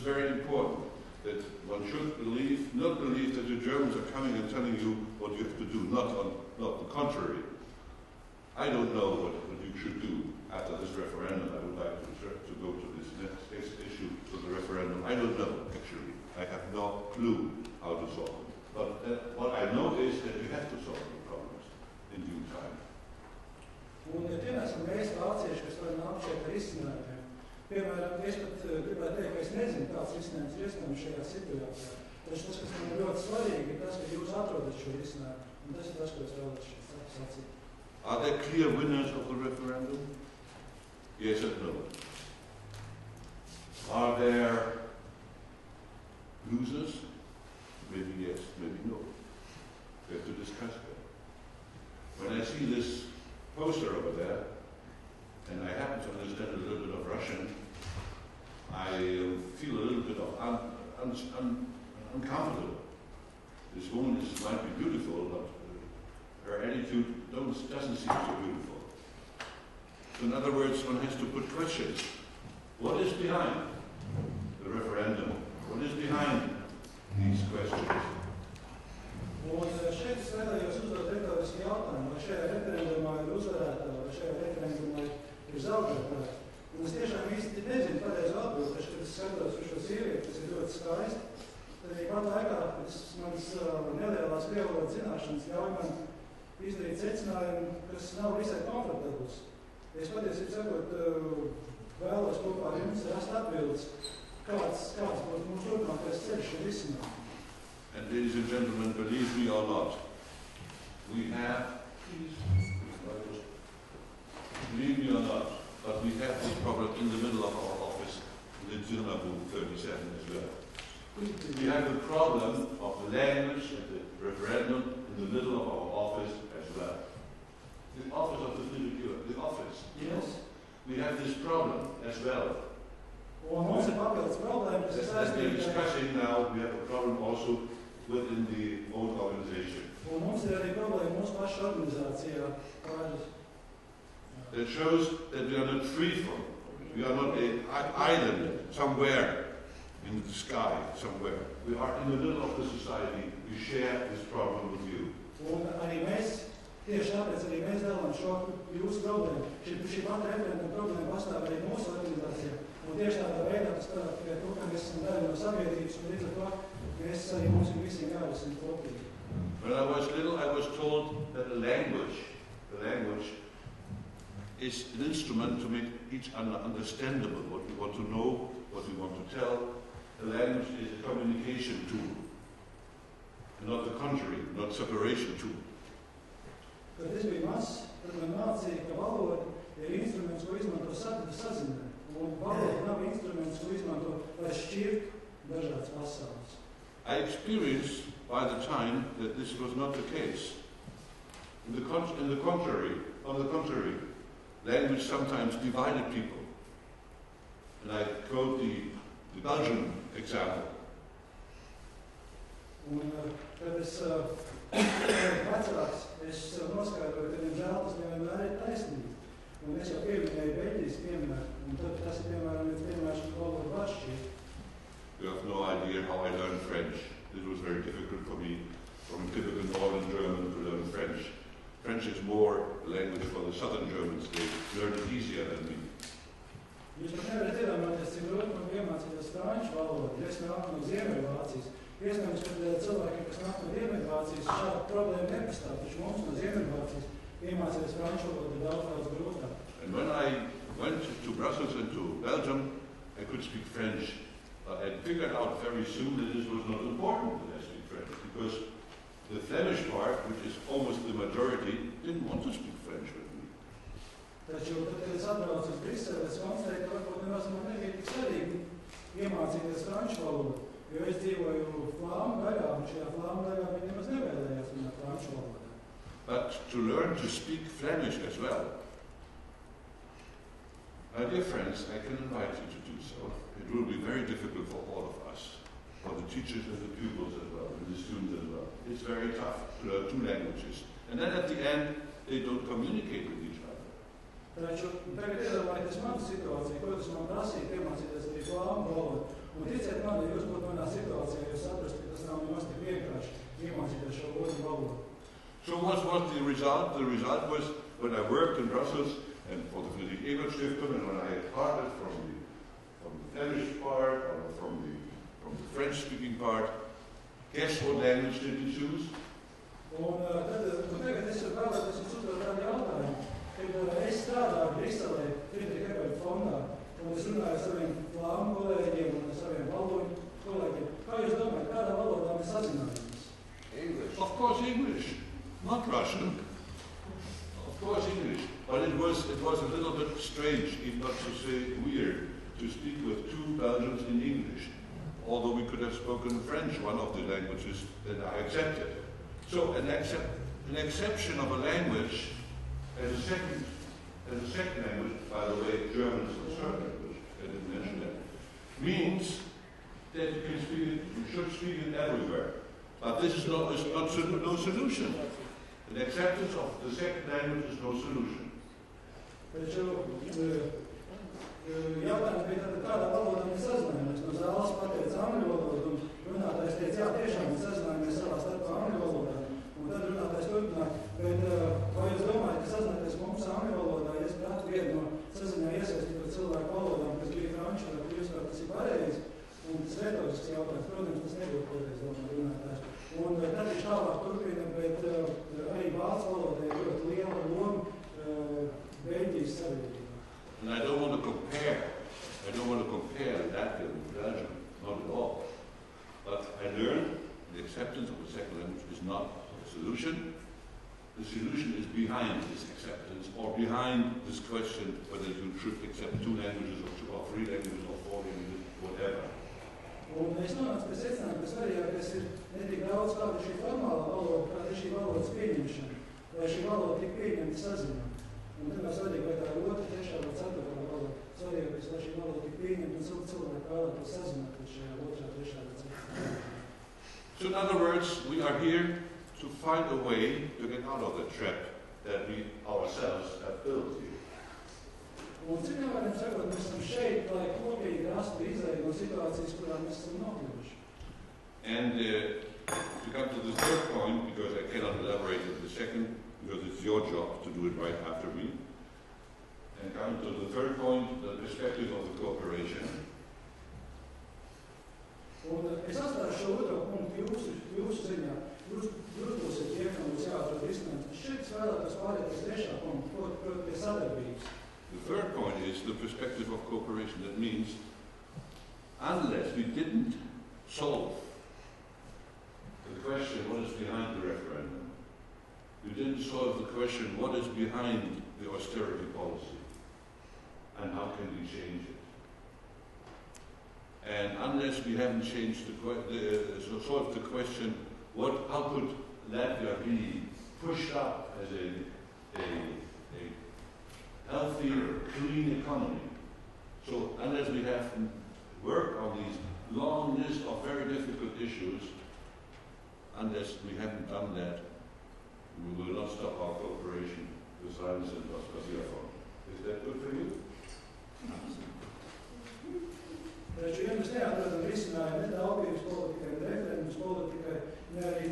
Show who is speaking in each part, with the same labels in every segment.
Speaker 1: very important, that one should not believe that the Germans are coming and telling you what you have to do, not the contrary. I don't know what you should do after this referendum. I would like to go to this next issue, to the referendum. I don't know, actually. I have no clue how to solve it. But what I know is that you have to solve the problems in due time.
Speaker 2: Un tie esam mēs vācieši, kas var nākt šeit ar izcinājumiem. Piemēram, es pat gribētu teikt, ka es nezinu, kāds risinājums ir iespējams šajā situācijā. Taču tas, kas man ir ļoti svarīgi, ir tas, ka jūs atrodat šo risinājumu. Un tas ir tas, ko es vēlos šeit sacīt.
Speaker 1: Are there clear winners of the referendum? Yes and no. Are there losers? Maybe yes, maybe no. We have to discuss that. When I see this poster over there, and I happen to understand a little bit of Russian, I feel a little bit of uncomfortable. This woman might be beautiful, but her attitude doesn't seem so beautiful. So in other words, one has to put questions. What is behind the referendum? What is behind these questions?
Speaker 2: Un šeit es vēlējos uzdot retorisku jautājumu, vai šajā referendumā ir uzvarētāji, vai šajā referendumā ir zaudētāji. Un es tiešām īsti nezinu pareizo atbildi, taču, kad es skatos uz šo sievieti, kas ir ļoti skaisti, tad arī pat laikā, kad manas nelielās krievu valodas zināšanas ļauj man izdarīt secinājumu, kas nav visai komfortabls. Es patiesībā sakot, vēlos kopā ar jums rast atbildes, kāds būtu mūsu turpmākais ceļš un risinājums.
Speaker 1: And ladies and gentlemen, believe me or not, we have, believe me or not, but we have this problem in the middle of our office, in Zimmer Room 37 as well. We have the problem of the language and the referendum in the middle of our office as well. The office of the Fridriha, the office.
Speaker 2: Yes.
Speaker 1: We have this problem as well. As we are discussing now, we have a problem also within the own organization. That shows that we are not free from it. We are not an island somewhere in the sky, somewhere. We are in the middle of the society. We share this problem with you.
Speaker 2: Tieši tāpēc arī mēs dalām šo jūsu problēmu. Šī pati referenduma problēma pastāv arī mūsu organizācijā. Un tieši tādā veidā tas tādā tikai to, ka mēs esam daļa no sabiedrības, un līdz ar to mēs arī mums ir visiem jārisina kopīgi.
Speaker 1: When I was little, I was told that the language is an instrument to make each other understandable, what we want to know, what we want to tell. The language is a communication tool, and not the contrary, not separation tool.
Speaker 2: Kad es biju mazs, tad man mācīja, ka valoda ir instruments, ko izmanto sazinē. Un valoda nav instruments, ko izmanto, lai šķirt dažādas pasaules.
Speaker 1: I experienced by the time that this was not the case. On the contrary, language sometimes divided people. And I quote the Belgian example.
Speaker 2: Un kad es vecāks, es noskaidroju, ka diemžēl tas nevienmēr ir taisnība. Un es jau pieminēju Beļģijas piemēru, un tad tas ir piemēram viens piemērs, ka valoda var šķirt.
Speaker 1: You have no idea how I learned French. It was very difficult for me, from a typical northern German, to learn French. French is more a language for the southern Germans. They learn it easier than me.
Speaker 2: Jūs pat nevarat iedomāties, cik grūti man iemācīties franču valodu, ja es nāku no Ziemeļvācijas. Iespējams, ka cilvēkiem, kas nāk no Ziemeļvācijas, šāda problēma nepastāv, taču mums no Ziemeļvācijas iemācīties franču valodu ir daudz grūtāk.
Speaker 1: And when I went to Brussels and to Belgium, I could speak French. I figured out very soon that this was not important that I speak French, because the Flemish part, which is almost the majority, didn't want to speak French with me.
Speaker 2: Taču, tad, kad es atbraucu uz Briseli, es konstatēju, ka varbūt nemaz man nebija tik svarīgi iemācīties franču valodu, jo es dzīvoju flāmu daļā, un šajā flāmu daļā viņi nemaz nevēlējās runāt franču valodā.
Speaker 1: But to learn to speak Flemish as well. My dear friends, I can invite you to do so. It will be very difficult for all of us, for the teachers and the pupils as well, and the students as well. It's very tough to learn two languages. And then at the end, they don't communicate with each other.
Speaker 2: Taču tagad iedomājieties manu situāciju, ko tas man prasīja iemācīties arī flāmu valodu. Un Un ticiet man, ja jūs būtu manā situācijā, jūs saprastu, ka tas nav nemaz tik vienkārši iemācīties šo otru valodu.
Speaker 1: So what was the result? The result was when I worked in Brussels and for the Fridriha Eberta Stiftung, and when I had parted from the Flemish part or from the French-speaking part, guess what language did we choose?
Speaker 2: Un tagad es vēlētos jums uzdot tādu jautājumu, kad es strādāju Briselē, Fridriha Eberta fondā, un es runāju ar saviem flāmu kolēģiem un ar saviem valodu kolēģiem. Kā jūs domājat, kādā valodā mēs sazinājāmies?
Speaker 1: English. Of course English, not Russian. Of course English. But it was a little bit strange, if not to say weird, to speak with two Belgians in English. Although we could have spoken French, one of the languages that I accepted. So an exception of a language as a second language, by the way, German is a third language, I didn't mention that, means that you should speak it everywhere. But this is no solution. An acceptance of the second language is no solution.
Speaker 2: Jautājums bija tātad, kādā valodā mēs sazinājāmies. No zāles pateica angļu valodu, un runātājs teica, jā, tiešām mēs sazinājāmies savā starpā angļu valodā. Un tad runātājs turpināja, bet vai jūs domājat, ka sazināties mums angļu valodā, ja es pratu vienu no saziņā iesaistīto cilvēku valodām, kas bija franču, vai jūs kā tas ir pareizi? Un tas retorisks jautājums, protams, tas nebūtu pareizi, domā runātājs. Un tad viņš tālāk turpina, bet arī vācu valodai ir ļoti liela loma Beļģijas sabiedrībā.
Speaker 1: And I don't want to compare Latvia with Belgium, not at all. But I learned the acceptance of the second language is not the solution. The solution is behind this acceptance or behind this question whether you should accept two languages or three languages or four languages, whatever.
Speaker 2: Un es nonācu pie secinājuma, ka svarīgākais ir ne tik daudz kāda šī formālā valoda, kāda ir šī valodas pieņemšana, vai šī valoda tik pieņemta saziņā. Un tad nav svarīgi, vai tā ir otra, trešā vai ceturtā valoda. Svarīgākais, lai šī valoda tik pieņemta un cilvēki vēlētos sazināties šajā otrā, trešā vai ceturtā.
Speaker 1: So in other words, we are here to find a way to get out of the trap that we ourselves have built here.
Speaker 2: Un cik vārdiem sakot, mēs esam šeit, lai kopīgi rastu izēju no situācijas, kurā mēs esam nokļuvuši.
Speaker 1: And to come to the third point, because I cannot elaborate on the second, because it's your job to do it right after me. And come to the third point, the perspective of the cooperation.
Speaker 2: Un es atstāšu šo otro punktu jūsu ziņā. Jūs būsiet tie, kam būs jāatrod risinājums. Šeit es vēlētos pārēt pie trešā punkta, proti pie sadarbības.
Speaker 1: The third point is the perspective of cooperation. That means, unless we didn't solve the question, what is behind the referendum, we didn't solve the question, what is behind the austerity policy, and how can we change it? And unless we haven't changed solved the question, how could Latvia be pushed up as a healthier, clean economy? So unless we have worked on these long list of very difficult issues, unless we haven't done that, we will not stop our cooperation with Raiņa and Aspazijas. Is that good for you?
Speaker 2: Taču, ja mēs neatrodam risinājumu ne taupības politikai, ne referendums politikai, ne arī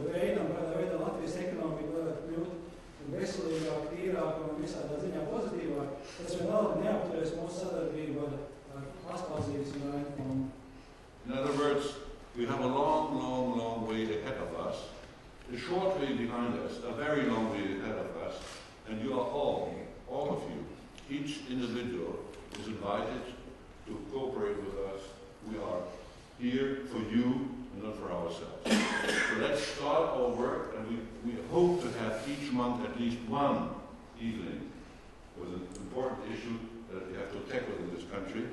Speaker 2: veidam, kādā veidā Latvijas ekonomika varētu kļūt veselīgāk, tīrāk un visādā ziņā pozitīvāk, tas vienalga neapturēs mūsu sadarbību ar Aspazijas un Raiņa.
Speaker 1: In other words, we have a long way ahead of us, a short way behind us, a very long way ahead of us, and you are all of you, each individual is invited to cooperate with us. We are here for you and not for ourselves. So let's start our work, and we hope to have each month at least one evening with an important issue that we have to tackle in this country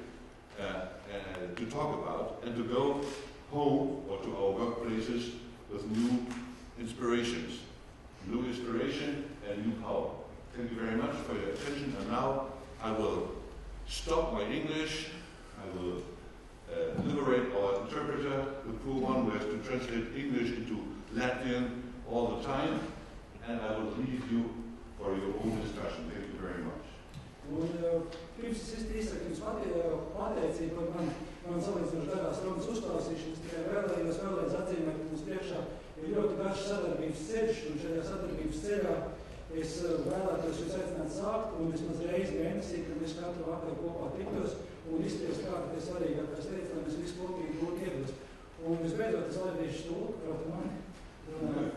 Speaker 1: to talk about, and to go home or to our workplaces with new inspiration and new power. Thank you very much for your attention, and now I will stop my English. I will liberate our interpreter, the poor one who has to translate English into Latvian all the time, and I will leave you for your own discussion. Thank you very much.
Speaker 2: Un pirms es izsaku jums pateicību par man salīdzinoši garā garš sadarbības ceļš, un šajā sadarbības ceļā es vēlētos jūs aicināt sākt, un vismaz reizi mēnesī, kad mēs katru vakaru kopā tiktos un izspriest, kāda tie svarīgākās lietas, lai mēs visu kopīgi būtu iegūst. Un visbeidzot, es laidīšu stūku, proti mani,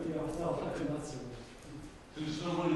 Speaker 2: jā, tālāk un atsevišķi.
Speaker 1: Thank you so much.